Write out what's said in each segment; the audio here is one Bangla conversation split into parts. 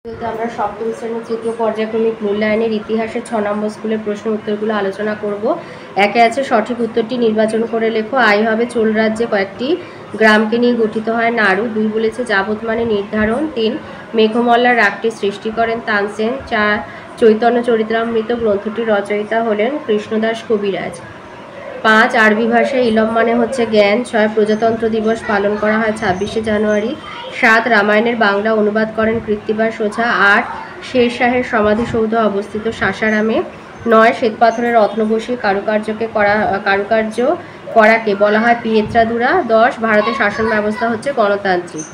বলতে আমরা সপ্তম শ্রেণীর তৃতীয় পর্যায়ক্রমিক মূল্যায়নের ইতিহাসের 6 নম্বর স্কুলের প্রশ্ন উত্তরগুলো আলোচনা করব। একে আছে সঠিক উত্তরটি নির্বাচন করে লেখো। আই হবে চোল রাজ্যে কয়েকটি গ্রামকে নিয়ে গঠিত হয় নাড়ু। 2 বলেছে যাবত মানে নির্ধারণ। 3 মেঘমল্লার রাগটি সৃষ্টি করেন তানসেন। 4 চৈতন্য চরিতামৃত গ্রন্থটির রচয়িতা হলেন কৃষ্ণদাস কবিরাজ। 5 আরবি ভাষায় ইলম মানে হচ্ছে জ্ঞান। 6 প্রজাতন্ত্র দিবস পালন করা হয় 26শে জানুয়ারি। 7 রামায়ণের বাংলা অনুবাদ করেন কৃত্তিবাস ওঝা। 8 শেরশাহের সমাধিসৌধ অবস্থিত সাসারামে। 9 শ্বেতপাথরের রত্নবশী কারুকার্য করাকে বলা হয় পিয়েত্রাদুরা। 10 ভারতের শাসন ব্যবস্থা হচ্ছে গণতান্ত্রিক।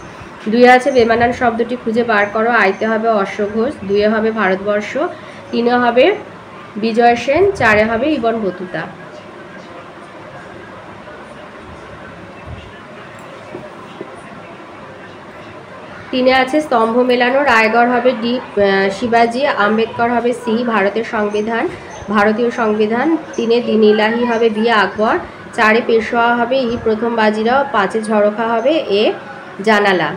2 আছে বেমানান শব্দটি খুঁজে বার করো। আইতে হবে অশ্বঘোষ, 2 হবে ভারতবর্ষ, 3 হবে বিজয় সেন, 4 হবে ইবন বতুতা। তিনে আছে স্তম্ভ মেলানো। রায়গড় হবে ডি, শিবাজি। আম্বেদকর হবে সি, ভারতের সংবিধান, ভারতীয় সংবিধান। 3 দিন ইলাহি হবে বি, আকবর। 4 পেশোয়া হবে ই, প্রথম বাজিরাও। 5 ঝরোখা হবে এ, জানালা।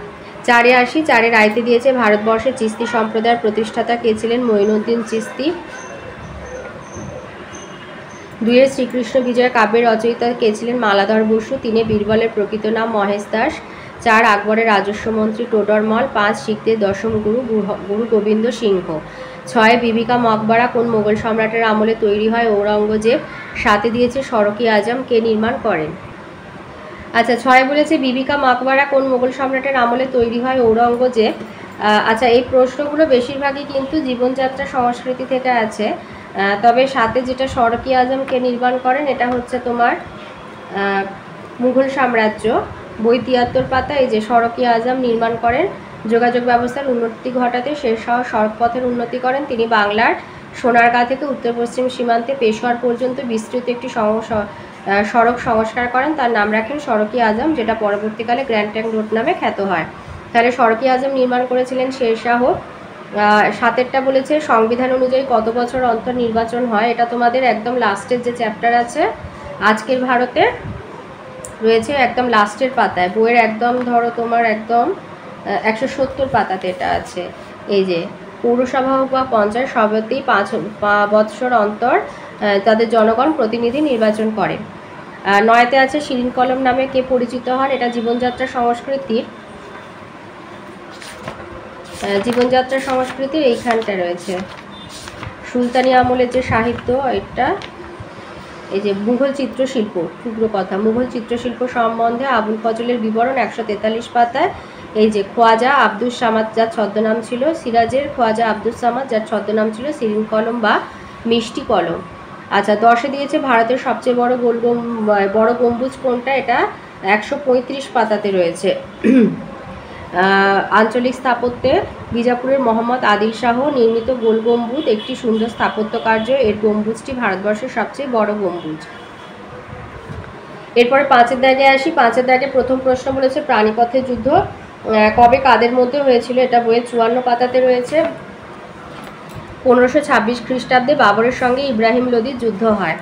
4 আসি। 4 রাইতে দিয়েছে ভারতবর্ষের চিস্তি সম্প্রদায়ের প্রতিষ্ঠাতা কে ছিলেন? মঈনুদ্দিন চিস্তি। 2 শ্রীকৃষ্ণ বিজয় কাব্যের রচয়িতা কে ছিলেন? মালাধর বসু। 3 বীরবলের প্রকৃত নাম মহেশ দাস। 4 আকবরের রাজস্ব মন্ত্রী টোডরমল। 5 শিখদের দশম গুরু গোবিন্দ সিংহ। 6 বিবিকা মকবরা কোন মোগল সম্রাটের আমলে তৈরি হয়? ঔরঙ্গজেব। 7 দিয়েছে সড়কি আজম কে নির্মাণ করেন? আচ্ছা, 6 বলেছে বিবিকা মকবরা কোন মোগল সম্রাটের আমলে তৈরি হয়? ঔরঙ্গজেব। আচ্ছা, এই প্রশ্নগুলো বেশিরভাগই কিন্তু জীবনযাত্রা সংস্কৃতি থেকে আছে। তবে সাথে যেটা সড়কি আজম কে নির্মাণ করেন এটা হচ্ছে তোমার মুঘল সাম্রাজ্য। বই 73 পাতা। এই যে সড়কি আজম নির্মাণ করেন যোগাযোগ ব্যবস্থার উন্নতি ঘটাতে শেরশাহ সড়কপথের উন্নতি করেন। তিনি বাংলার সোনারগাঁ থেকে উত্তর পশ্চিম সীমান্তে পেশোয়ার পর্যন্ত বিস্তৃত একটি সড়ক সংস্কার করেন। তার নাম রাখেন সড়কি আজম, যেটা পরবর্তীকালে গ্র্যান্ড ট্যাঙ্ক রোড নামে খ্যাত হয়। তাহলে সড়কি আজম নির্মাণ করেছিলেন শেরশাহ। 7টা বলেছে সংবিধান অনুযায়ী কত বছর অন্তর নির্বাচন হয়? এটা তোমাদের একদম লাস্টের যে চ্যাপ্টার আছে আজকের ভারতে রয়েছে, একদম লাস্টের পাতায় বইয়ের একদম ধরো তোমার একদম 170 পাতাতে এটা আছে। এই যে পৌরসভা হোক বা পঞ্চায়েত সভাতেই 5 বৎসর অন্তর তাদের জনগণ প্রতিনিধি নির্বাচন করে। 9তে আছে শিরিন কলম নামে কে পরিচিত হন? এটা জীবনযাত্রা সংস্কৃতির এইখানটা রয়েছে। সুলতানি আমলের যে সাহিত্য, এটা এই যে মুঘল চিত্রশিল্প, টুকরো কথা, মুঘল চিত্রশিল্প সম্বন্ধে আবুল ফজলের বিবরণ 143 পাতায়। এই যে খোয়াজা আব্দুস সামাদ যার ছদ্মনাম ছিল সিরাজের খোয়াজা আব্দুস সামাদ, যার ছদ্মনাম ছিল শিরিন কলম বা মিষ্টি কলম। আচ্ছা, 10 দিয়েছে ভারতের সবচেয়ে বড় গম্বুজ কোনটা? এটা 135 পাতাতে রয়েছে। আঞ্চলিক স্থাপত্যে বিজাপুরের মোহাম্মদ আদিল শাহ নির্মিত গোল গম্বুজ একটি সুন্দর স্থাপত্য কার্য। এর গম্বুজটি ভারতবর্ষের সবচেয়ে বড় গম্বুজ। এরপরে 5-এর দাগে আসি। 5-এর দাগে প্রথম প্রশ্ন বলেছে পানিপথের যুদ্ধ কবে কাদের মধ্যে হয়েছিল? এটা বইয়ের 54 পাতাতে রয়েছে। 1526 খ্রিস্টাব্দে বাবরের সঙ্গে ইব্রাহিম লোদির যুদ্ধ হয়।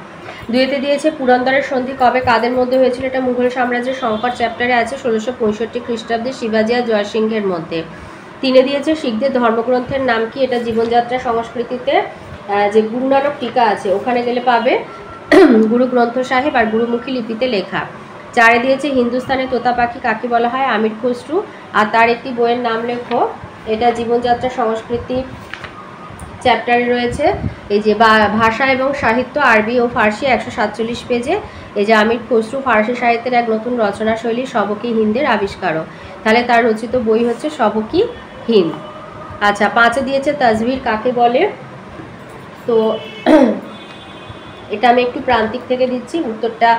2তে দিয়েছে পুরন্দরের সন্ধি কবে কাদের মধ্যে হয়েছিল? এটা মুঘল সাম্রাজ্যের সংকট চ্যাপ্টারে আছে 1665 খ্রিস্টাব্দে শিবাজি আর জয়সিংহের মধ্যে। 3 দিয়েছে শিখদের ধর্মগ্রন্থের নাম কি? এটা জীবনযাত্রা সংস্কৃতিতে যে গুরু নানক টিকা আছে ওখানে গেলে পাবে গুরু গ্রন্থ সাহেব আর গুরুমুখী লিপিতে লেখা। 4 দিয়েছে হিন্দুস্তানে তোতা পাখি কাকে বলা হয়? আমির খসরু। আর তার একটি বইয়ের নাম লেখো। এটা জীবনযাত্রা সংস্কৃতি চ্যাপ্টারে রয়েছে। এই যে ভাষা এবং সাহিত্য আরবি ও ফার্সি 147 পেজে। এই যে আমির খসরু ফার্সি সাহিত্যের এক নতুন রচনা শৈলী সবকি হিন্দের আবিষ্কারও। তাহলে তার রচিত বই হচ্ছে সবকি হিন্দ। আচ্ছা, 5-এ দিয়েছে তাজভির কাকে বলে? তো এটা আমি একটু প্রান্তিক থেকে দিচ্ছি উত্তরটা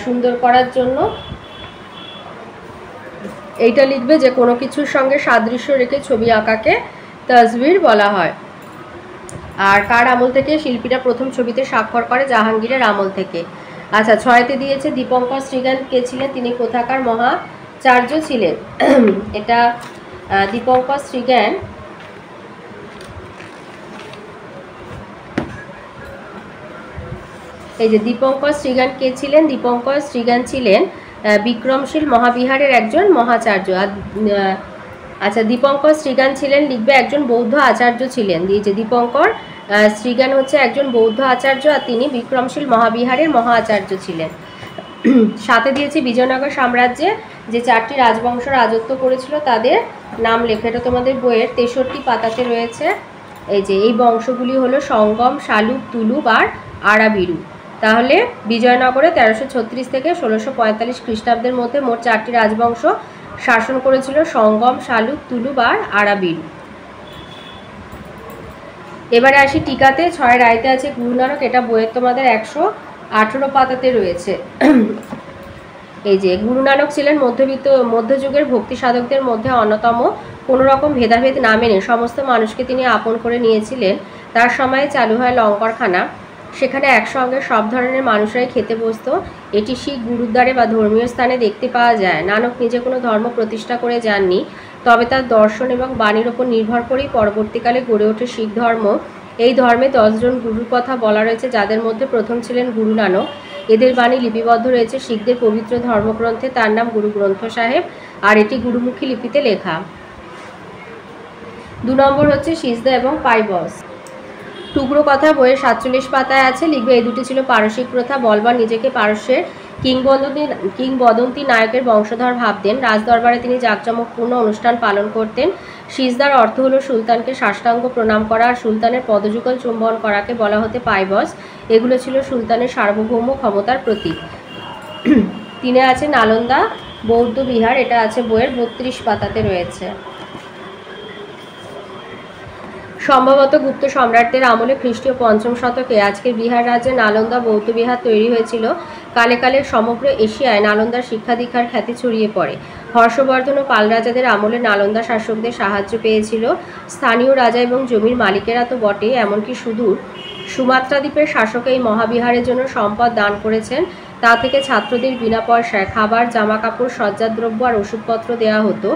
সুন্দর করার জন্য। এইটা লিখবে যে কোনো কিছুর সঙ্গে সাদৃশ্য রেখে ছবি আঁকাকে তাজভির বলা হয়। আর কার আমল থেকে শিল্পীরা প্রথম ছবিতে স্বাক্ষর করে? জাহাঙ্গীরের আমল থেকে। আচ্ছা, 6-তে দিয়েছে দীপঙ্কর শ্রীজ্ঞান কে ছিলেন? তিনি কোথাকার মহাচার্য ছিলেন? এটা দীপঙ্কর শ্রীজ্ঞান এই যে দীপঙ্কর শ্রীজ্ঞান কে ছিলেন? দীপঙ্কর শ্রীজ্ঞান ছিলেন বিক্রমশীল মহাবিহারের একজন মহাচার্য। আর আচ্ছা, দীপঙ্কর শ্রীজ্ঞান ছিলেন, লিখবে একজন বৌদ্ধ আচার্য ছিলেন। দিয়েছে দীপঙ্কর শ্রীজ্ঞান হচ্ছে একজন বৌদ্ধ আচার্য, আর তিনি বিক্রমশীল মহাবিহারের মহা আচার্য ছিলেন। সাথে দিয়েছে বিজয়নগর সাম্রাজ্যে যে 4টি রাজবংশ রাজত্ব করেছিল তাদের নাম লেখা। এটা তোমাদের বইয়ের 63 পাতাতে রয়েছে। এই যে এই বংশগুলি হলো সঙ্গম, শালুক, তুলুক আর আরাবিরু। তাহলে বিজয়নগরে 1336 থেকে 1645 খ্রিস্টাব্দের মধ্যে মোট 4টি রাজবংশ শাসন করেছিল, সঙ্গম, শালুক, তুলুক আর আরাবিরু। এবারে আসি টিকাতে। 6 রায়তে আছে গুরু নানক। এটা বইয়ের তোমাদের 118 পাতাতে রয়েছে। এই যে গুরু নানক ছিলেন মধ্যযুগের ভক্তি সাধকদের মধ্যে অন্যতম। কোনো রকম ভেদাভেদ না মেনে সমস্ত মানুষকে তিনি আপন করে নিয়েছিলেন। তার সময়ে চালু হয় লঙ্গরখানা। সেখানে একসঙ্গে সব ধরনের মানুষরাই খেতে বসত। এটি শিখ গুরুদ্বারে বা ধর্মীয় স্থানে দেখতে পাওয়া যায়। নানক নিজে কোনো ধর্ম প্রতিষ্ঠা করে যাননি, তবে তার দর্শন এবং বাণীর ওপর নির্ভর করেই পরবর্তীকালে গড়ে ওঠে শিখ ধর্ম। এই ধর্মে 10 জন গুরুর কথা বলা রয়েছে, যাদের মধ্যে প্রথম ছিলেন গুরু নানক। এদের বাণী লিপিবদ্ধ রয়েছে শিখদের পবিত্র ধর্মগ্রন্থে। তার নাম গুরু গ্রন্থ সাহেব, আর এটি গুরুমুখী লিপিতে লেখা। 2 নম্বর হচ্ছে সিজদা এবং পাইবস। টুকরো কথা বইয়ের 47 পাতায় আছে, লিখবে এই দুটি ছিল পারসিক প্রথা। বলবার নিজেকে পারস্যের কিংবদন্তি নায়কের বংশধর ভাবতেন। রাজদরবারে তিনি জাঁকজমকপূর্ণ অনুষ্ঠান পালন করতেন। সিজদার অর্থ হলো সুলতানকে সাষ্টাঙ্গ প্রণাম করা, আর সুলতানের পদযুগল চুম্বন করাকে বলা হতে পাইবস। এগুলো ছিল সুলতানের সার্বভৌম ক্ষমতার প্রতীক। 3 আছে নালন্দা বৌদ্ধ বিহার। এটা আছে বইয়ের 32 পাতাতে রয়েছে। সম্ভবত গুপ্ত সম্রাটদের আমলে খ্রিস্টীয় 5ম শতকে আজকের বিহার রাজ্যে নালন্দা বৌদ্ধ বিহার তৈরি হয়েছিল। কালে কালে সমগ্র এশিয়ায় নালন্দার শিক্ষা দীক্ষার খ্যাতি ছড়িয়ে পড়ে। হর্ষবর্ধন ও পাল রাজাদের আমলে নালন্দা শাসকদের সাহায্য পেয়েছিল। স্থানীয় রাজা এবং জমির মালিকেরা তো বটে, এমনকি সুদূর সুমাত্রা দ্বীপের শাসক এই মহাবিহারের জন্য সম্পদ দান করেছেন। তা থেকে ছাত্রদের বিনা পয়সায় খাবার, জামা কাপড়, সজ্জাদ্রব্য আর ওষুধপত্র দেওয়া হতো।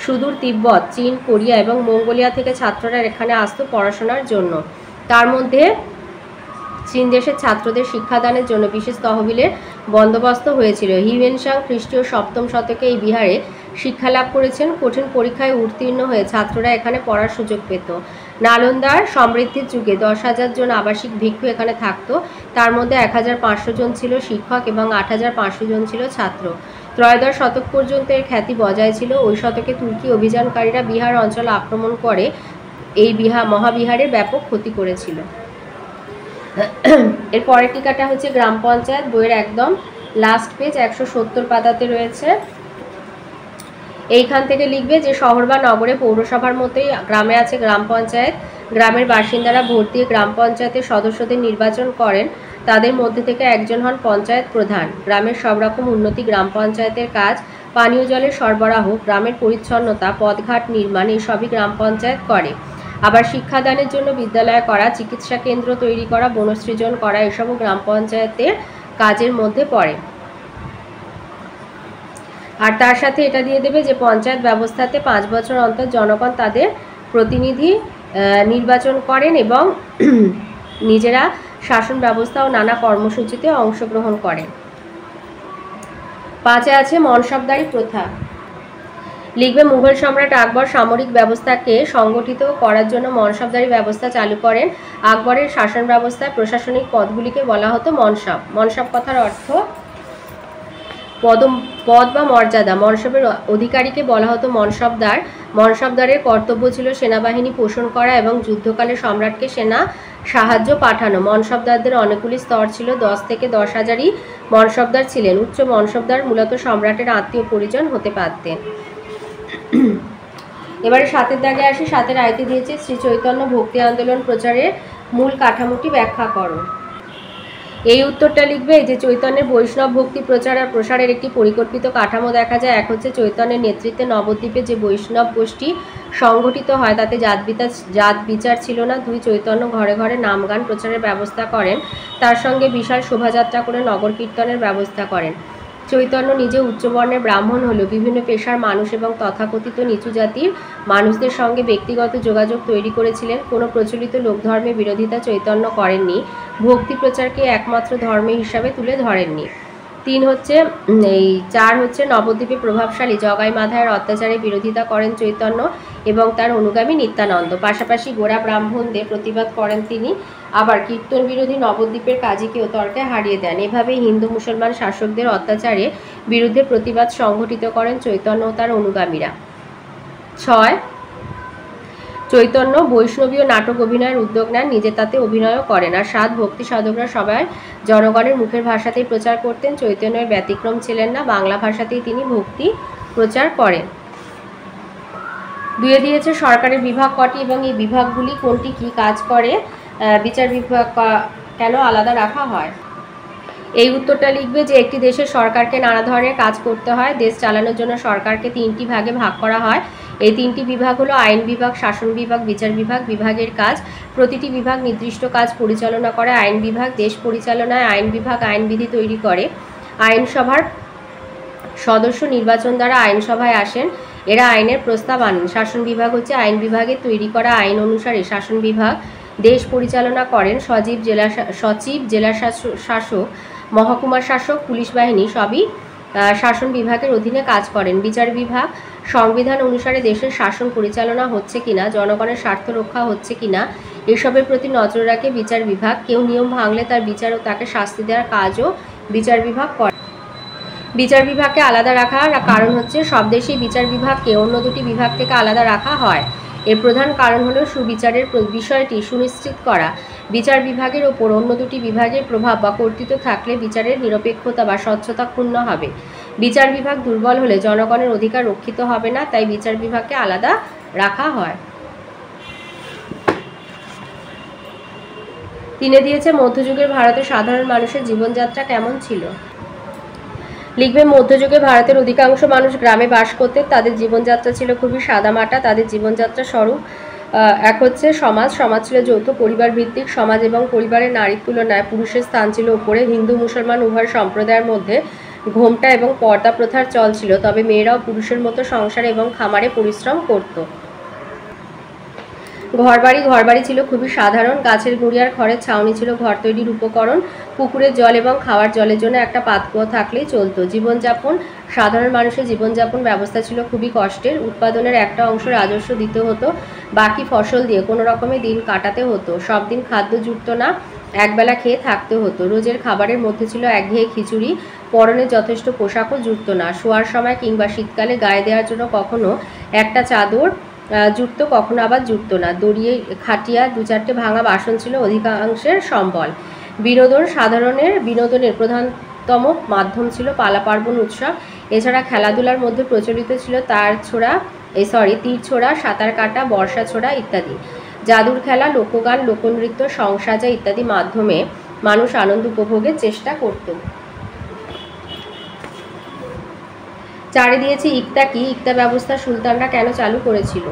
সুদূর তিব্বত, চীন, কোরিয়া এবং মঙ্গোলিয়া থেকে ছাত্ররা এখানে আসতো পড়াশোনার জন্য। তার মধ্যে চীন দেশের ছাত্রদের শিক্ষাদানের জন্য বিশেষ তহবিলের বন্দোবস্ত হয়েছিল। হিউয়েনসাং খ্রিস্টীয় 7ম শতকে এই বিহারে শিক্ষালাভ করেছেন। কঠিন পরীক্ষায় উত্তীর্ণ হয়ে ছাত্ররা এখানে পড়ার সুযোগ পেত। নালন্দার সমৃদ্ধির যুগে 10,000 জন আবাসিক ভিক্ষু এখানে থাকতো। তার মধ্যে 1,500 জন ছিল শিক্ষক এবং 8,500 জন ছিল ছাত্র। ত্রয়োদশ শতক পর্যন্ত এর খ্যাতি বজায় ছিল। ওই শতকে তুর্কি অভিযানকারীরা বিহার অঞ্চল আক্রমণ করে এই মহাবিহারের ব্যাপক ক্ষতি করেছিল। এর পরের টিকাটা হচ্ছে গ্রাম পঞ্চায়েত। বইয়ের একদম লাস্ট পেজ 170 পাতাতে রয়েছে। এইখান থেকে লিখবে যে শহর বা নগরে পৌরসভার মতোই গ্রামে আছে গ্রাম পঞ্চায়েত। গ্রামের বাসিন্দারা ভোট দিয়ে গ্রাম পঞ্চায়েতের সদস্যদের নির্বাচন করেন। তাদের মধ্যে থেকে একজন হন পঞ্চায়েত প্রধান। গ্রামের সব রকম উন্নতি গ্রাম পঞ্চায়েতের কাজ। পানীয় জলের সরবরাহ, গ্রামের পরিচ্ছন্নতা, পথঘাট নির্মাণ এসবই গ্রাম পঞ্চায়েত করে। আবার শিক্ষাদানের জন্য বিদ্যালয় করা, চিকিৎসা কেন্দ্র তৈরি করা, বনসৃজন করা এসবও গ্রাম পঞ্চায়েতের কাজের মধ্যে পড়ে। আর তার সাথে এটা দিয়ে দেবে যে পঞ্চায়েত ব্যবস্থাতে 5 বছর অন্তর জনগণ তাদের প্রতিনিধি নির্বাচন করেন এবং নিজেরা শাসন ব্যবস্থা ও নানা কর্মসূচিতে অংশগ্রহণ করেন। 5 আছে মনসবদারি প্রথা। লিখবে মুঘল সম্রাট আকবর সামরিক ব্যবস্থাকে সংগঠিত করার জন্য মনসবদারি ব্যবস্থা চালু করেন। আকবরের শাসন ব্যবস্থায় প্রশাসনিক পদগুলিকে বলা হতো মনসব। মনসব কথার অর্থ পদ বা মর্যাদা। মনসবের অধিকারীকে বলা হতো মনসবদার। মনসবদারের কর্তব্য ছিল সেনাবাহিনী পোষণ করা এবং যুদ্ধকালে সম্রাটকে সেনা সাহায্য পাঠানো। মনসবদারদের অনেকগুলি স্তর ছিল। 10 থেকে 10,000ই মনসবদার ছিলেন। উচ্চ মনসবদার মূলত সম্রাটের আত্মীয় পরিজন হতে পারতেন। এবারে 7-এর দাগে আসি। 7-এর আয়তে দিয়েছে শ্রী চৈতন্য ভক্তি আন্দোলন প্রচারের মূল কাঠামোটি ব্যাখ্যা করো। এই উত্তরটা লিখবে যে চৈতন্যের বৈষ্ণব ভক্তি প্রচার আর প্রসারের একটি পরিকল্পিত কাঠামো দেখা যায়। এক হচ্ছে চৈতন্যের নেতৃত্বে নবদ্বীপে যে বৈষ্ণব গোষ্ঠী সংগঠিত হয় তাতে জাত বিচার ছিল না। 2 চৈতন্য ঘরে ঘরে নাম গান প্রচারের ব্যবস্থা করেন। তার সঙ্গে বিশাল শোভাযাত্রা করে নগর কীর্তনের ব্যবস্থা করেন। চৈতন্য নিজে উচ্চবর্ণের ব্রাহ্মণ হলেও বিভিন্ন পেশার মানুষ এবং তথাকথিত নিচু জাতির মানুষদের সঙ্গে ব্যক্তিগত যোগাযোগ তৈরি করেছিলেন। কোনো প্রচলিত লোকধর্মের বিরোধিতা চৈতন্য করেননি। ভক্তি প্রচারকে একমাত্র ধর্ম হিসাবে তুলে ধরেননি। 3 হচ্ছে এই 4 হচ্ছে নবদ্বীপে প্রভাবশালী জগাই মাধায়ের অত্যাচারের বিরোধিতা করেন চৈতন্য এবং তার অনুগামী নিত্যানন্দ। পাশাপাশি গোঁড়া ব্রাহ্মণদের প্রতিবাদ করেন তিনি। আবার কীর্তন বিরোধী নবদ্বীপের কাজীকেও তর্কে হারিয়ে দেন। এভাবে হিন্দু মুসলমান শাসকদের অত্যাচারে বিরুদ্ধে প্রতিবাদ সংগঠিত করেন চৈতন্য ও তার অনুগামীরা। 6 চৈতন্য বৈষ্ণবীয় নাটক অভিনয়ের উদ্যোগ নেন, নিজে তাতে অভিনয়ও করেন। আর 7 ভক্তি সাধকরা সবাই জনগণের মুখের ভাষাতেই প্রচার করতেন। চৈতন্যের ব্যতিক্রম ছিলেন না, বাংলা ভাষাতেই তিনি ভক্তি প্রচার করেন। 2 দিয়েছে সরকারের বিভাগ কটি এবং এই বিভাগগুলি কোনটি কি কাজ করে, বিচার বিভাগ কেন আলাদা রাখা হয়। এই উত্তরটা লিখবে যে একটি দেশের সরকারকে নানা ধরনের কাজ করতে হয়। দেশ চালানোর জন্য সরকারকে 3টি ভাগে ভাগ করা হয়। এই 3টি বিভাগ হলো আইন বিভাগ, শাসন বিভাগ, বিচার বিভাগ। বিভাগের কাজ: প্রতিটি বিভাগ নির্দিষ্ট কাজ পরিচালনা করে। আইন বিভাগ দেশ পরিচালনায়, আইন বিভাগ আইনবিধি তৈরি করে। আইনসভার সদস্য নির্বাচন দ্বারা আইনসভায় আসেন, এরা আইনের প্রস্তাব আনেন। শাসন বিভাগ হচ্ছে আইন বিভাগের তৈরি করা আইন অনুসারে শাসন বিভাগ দেশ পরিচালনা করেন। সচিব, জেলা শাসক, মহকুমা শাসক, পুলিশ বাহিনী সবই শাসন বিভাগের অধীনে কাজ করেন। বিচার বিভাগ সংবিধান অনুসারে দেশের শাসন পরিচালনা হচ্ছে কিনা, জনগণের স্বার্থ রক্ষা হচ্ছে কিনা এসবের প্রতি নজর রাখে বিচার বিভাগ। কেউ নিয়ম ভাঙলে তার বিচার ও তাকে শাস্তি দেওয়ার কাজও বিচার বিভাগ করে। বিচার বিভাগকে আলাদা রাখার কারণ হচ্ছে সব দেশেই বিচার বিভাগকে অন্য দুটি বিভাগ থেকে আলাদা রাখা হয়। এর প্রধান কারণ হলো সুবিচারের বিষয়টি সুনিশ্চিত করা। বিচার বিভাগের ওপর অন্য দুটি বিভাগের প্রভাব বা কর্তৃত্ব থাকলে বিচারের নিরপেক্ষতা বা স্বচ্ছতা ক্ষুণ্ণ হবে। বিচার বিভাগ দুর্বল হলে জনগণের অধিকার রক্ষিত হবে না, তাই বিচার বিভাগকে আলাদা রাখা হয়। 3 দিয়েছে মধ্যযুগের ভারতের সাধারণ মানুষের জীবনযাত্রা কেমন ছিল। লিখবে মধ্যযুগে ভারতের অধিকাংশ মানুষ গ্রামে বাস করতেন। তাদের জীবনযাত্রা ছিল খুবই সাদামাটা। তাদের জীবনযাত্রা স্বরূপ এক হচ্ছে সমাজ ছিল যৌথ পরিবার ভিত্তিক সমাজ এবং পরিবারের নারীর তুলনায় পুরুষের স্থান ছিল উপরে। হিন্দু মুসলমান উভয় সম্প্রদায়ের মধ্যে ঘোমটা এবং পর্দা প্রথার চল ছিল, তবে মেয়েরাও পুরুষের মতো সংসারে এবং খামারে পরিশ্রম করত। ঘরবাড়ি ছিল খুবই সাধারণ। গাছের গুঁড়ি আর খড়ের ছাউনি ছিল ঘর তৈরির উপকরণ। পুকুরের জল এবং খাওয়ার জলের জন্য একটা পাতকুয়ো থাকলেই চলতো। জীবনযাপন: সাধারণ মানুষের জীবনযাপন ব্যবস্থা ছিল খুবই কষ্টের। উৎপাদনের একটা অংশ রাজস্ব দিতে হতো, বাকি ফসল দিয়ে কোনো রকমে দিন কাটাতে হতো। সব দিন খাদ্য জুটত না, একবেলা খেয়ে থাকতে হতো। রোজের খাবারের মধ্যে ছিল একঘেয়ে খিচুড়ি। পরনে যথেষ্ট পোশাকও জুটত না। শোয়ার সময় কিংবা শীতকালে গায়ে দেওয়ার জন্য কখনো একটা চাদর জুটত, কখনো আবার জুটত না। দড়িয়ে খাটিয়া 2-4টে ভাঙা বাসন ছিল অধিকাংশের সম্বল। বিনোদনের প্রধানতম মাধ্যম ছিল পালা পার্বণ উৎসব। এছাড়া খেলাধুলার মধ্যে প্রচলিত ছিল তীর ছোড়া, সাঁতার কাটা, বর্ষা ছোড়া ইত্যাদি। জাদুর খেলা, লোকগান, লোকনৃত্য, সংসাজা ইত্যাদি মাধ্যমে মানুষ আনন্দ উপভোগের চেষ্টা করত। 4 দিয়েছে ইক্তা কি, ইক্তা ব্যবস্থা সুলতানরা কেন চালু করেছিল।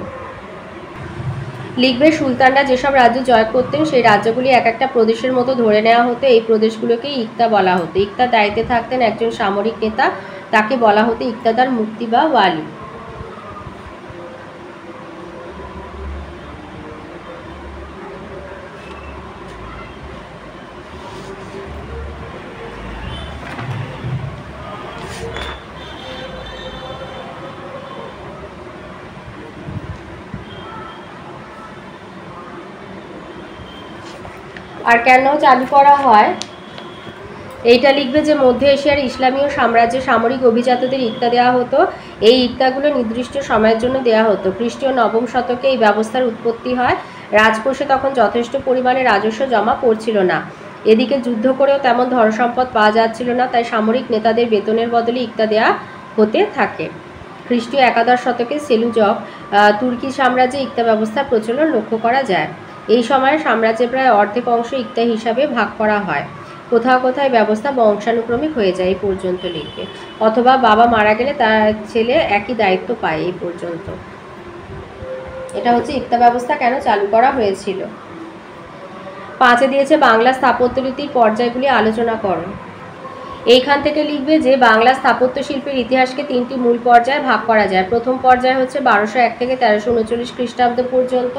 লিখবে সুলতানরা যেসব রাজ্য জয় করতেন সেই রাজ্যগুলি এক একটা প্রদেশের মতো ধরে নেওয়া হতো। এই প্রদেশগুলোকেই ইক্তা বলা হতো। ইক্তার দায়িত্বে থাকতেন একজন সামরিক নেতা, তাকে বলা হতো ইক্তাদার মুক্তি বা ওয়ালি। আর কেন চালু করা হয় এইটা লিখবে যে মধ্য এশিয়ার ইসলামীয় সাম্রাজ্যে সামরিক অভিজাতদের ইক্তা দেওয়া হতো। এই ইক্তাগুলো নির্দিষ্ট সময়ের জন্য দেওয়া হতো। খ্রিস্টীয় 9ম শতকে এই ব্যবস্থার উৎপত্তি হয়। রাজকোষে তখন যথেষ্ট পরিমাণে রাজস্ব জমা পড়ছিল না। এদিকে যুদ্ধ করেও তেমন ধনসম্পদ পাওয়া যাচ্ছিল না, তাই সামরিক নেতাদের বেতনের বদলে ইক্তা দেওয়া হতে থাকে। খ্রিস্টীয় 11 শতকে সেলুজক তুর্কি সাম্রাজ্যে ইক্তা ব্যবস্থার প্রচলন লক্ষ্য করা যায়। এই সময়ে সাম্রাজ্যে প্রায় অর্ধেক অংশ ইক্তা হিসাবে ভাগ করা হয়। কোথাও কোথায় ব্যবস্থা বংশানুক্রমিক হয়ে যায়, এই পর্যন্ত লিখবে। অথবা বাবা মারা গেলে তার ছেলে একই দায়িত্ব পায়, এই পর্যন্ত। এটা হচ্ছে ইক্তা ব্যবস্থা কেন চালু করা হয়েছিল। 5 দিয়েছে বাংলা স্থাপত্যরীতির পর্যায়গুলি আলোচনা করো। এইখান থেকে লিখবে যে বাংলা স্থাপত্য শিল্পের ইতিহাসকে 3টি মূল পর্যায়ে ভাগ করা যায়। প্রথম পর্যায় হচ্ছে 1201 থেকে 1339 খ্রিস্টাব্দ পর্যন্ত।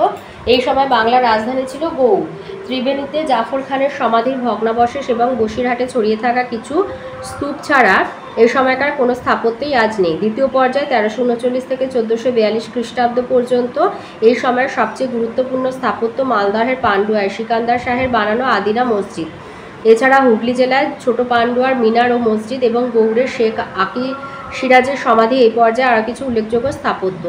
এই সময় বাংলার রাজধানী ছিল গৌড়। ত্রিবেণীতে জাফর খানের সমাধির ভগ্নাবশেষ এবং বসিরহাটে ছড়িয়ে থাকা কিছু স্তূপ ছাড়া এই সময়কার কোনো স্থাপত্যই আজ নেই। দ্বিতীয় পর্যায়ে 1339 থেকে 1442 খ্রিস্টাব্দ পর্যন্ত এই সময়ের সবচেয়ে গুরুত্বপূর্ণ স্থাপত্য মালদহের পান্ডুয়ায় সিকান্দার শাহের বানানো আদিনা মসজিদ। এছাড়া হুগলি জেলায় ছোট পান্ডুয়ার মিনার ও মসজিদ এবং গৌড়ের শেখ আকি সিরাজের সমাধি এই পর্যায়ে আরও কিছু উল্লেখযোগ্য স্থাপত্য।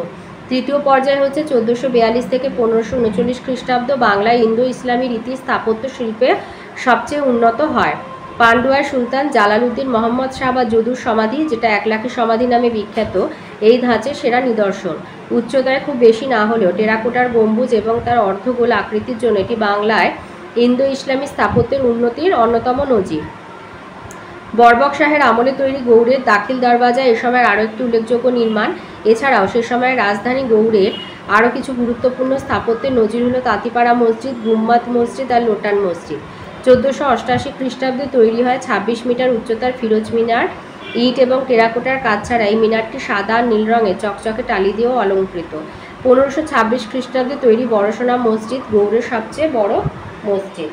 তৃতীয় পর্যায়ে হচ্ছে 1442 থেকে 1539 খ্রিস্টাব্দ বাংলায় ইন্দো ইসলামী রীতি স্থাপত্য শিল্পে সবচেয়ে উন্নত হয়। পান্ডুয়ার সুলতান জালালউদ্দিন মোহাম্মদ শাহ বা যদুর সমাধি, যেটা 1 লাখী সমাধি নামে বিখ্যাত, এই ধাঁচের সেরা নিদর্শন। উচ্চতায় খুব বেশি না হলেও টেরাকোটার গম্বুজ এবং তার অর্ধগোল আকৃতির জন্য এটি বাংলায় ইন্দো ইসলামী স্থাপত্যের উন্নতির অন্যতম নজির। বরবক শাহের আমলে তৈরি গৌড়ের দাখিল দরওয়াজা এ সময়ের আরও একটি উল্লেখযোগ্য নির্মাণ। এছাড়াও সে সময়ের রাজধানী গৌড়ের আরও কিছু গুরুত্বপূর্ণ স্থাপত্যের নজির হল তাঁতিপাড়া মসজিদ, গুম্মাদ মসজিদ আর লোটান মসজিদ। 1488 খ্রিস্টাব্দে তৈরি হয় 26 মিটার উচ্চতার ফিরোজ মিনার। ইট এবং টেরাকোটার কাজ ছাড়া এই মিনারটি সাদা নীল রঙে চকচকে টালি দিয়েও অলঙ্কৃত। 1526 খ্রিস্টাব্দে তৈরি বড়সোনা মসজিদ গৌড়ের সবচেয়ে বড় মসজিদ।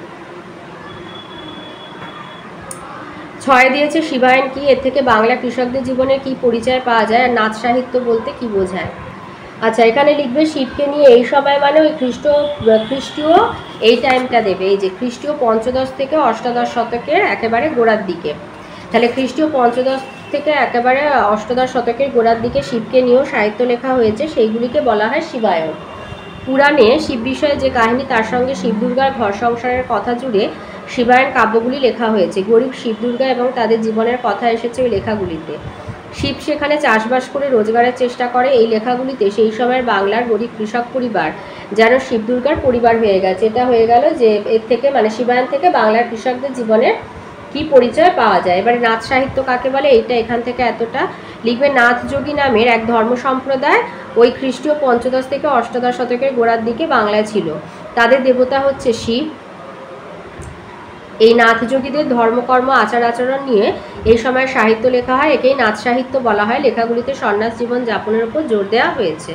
6 দিয়েছে শিবায়ন কি, এর থেকে বাংলা কৃষকদের জীবনের কি পরিচয় পাওয়া যায়, আর নাচ সাহিত্য বলতে কি বোঝায়। আচ্ছা, এখানে লিখবে শিবকে নিয়ে এই সময় মানে ওই খ্রিস্টীয় এই টাইমটা দেবে, এই যে খ্রিস্টীয় পঞ্চদশ থেকে অষ্টাদশ শতকের একেবারে গোড়ার দিকে। তাহলে খ্রিস্টীয় পঞ্চদশ থেকে একেবারে অষ্টাদশ শতকের গোড়ার দিকে শিবকে নিয়েও সাহিত্য লেখা হয়েছে, সেইগুলিকে বলা হয় শিবায়ন। পুরাণে শিব বিষয়ে যে কাহিনী তার সঙ্গে শিব দুর্গার ঘর সংসারের কথা জুড়ে শিবায়ন কাব্যগুলি লেখা হয়েছে। গরিব শিব দুর্গা এবং তাদের জীবনের কথা এসেছে ওই লেখাগুলিতে। শিব সেখানে চাষবাস করে রোজগারের চেষ্টা করে। এই লেখাগুলিতে সেই সময়ের বাংলার গরিব কৃষক পরিবার যেন শিব দুর্গার পরিবার হয়ে গেছে। এটা হয়ে গেল যে এর থেকে মানে শিবায়ন থেকে বাংলার কৃষকদের জীবনের কি পরিচয় পাওয়া যায়। এবারে নাথ সাহিত্য কাকে বলে, এইটা এখান থেকে এতটা লিখবে। নাথ যোগী নামের এক ধর্ম সম্প্রদায় ওই খ্রিস্টীয় পঞ্চদশ থেকে অষ্টাদশ শতকের গোড়ার দিকে বাংলায় ছিল। তাদের দেবতা হচ্ছে শিব। এই নাথ যোগীদের ধর্মকর্ম আচার আচরণ নিয়ে এই সময় সাহিত্য লেখা হয়, একেই নাথ সাহিত্য বলা হয়। লেখাগুলিতে সন্ন্যাস জীবন যাপনের উপর জোর দেওয়া হয়েছে।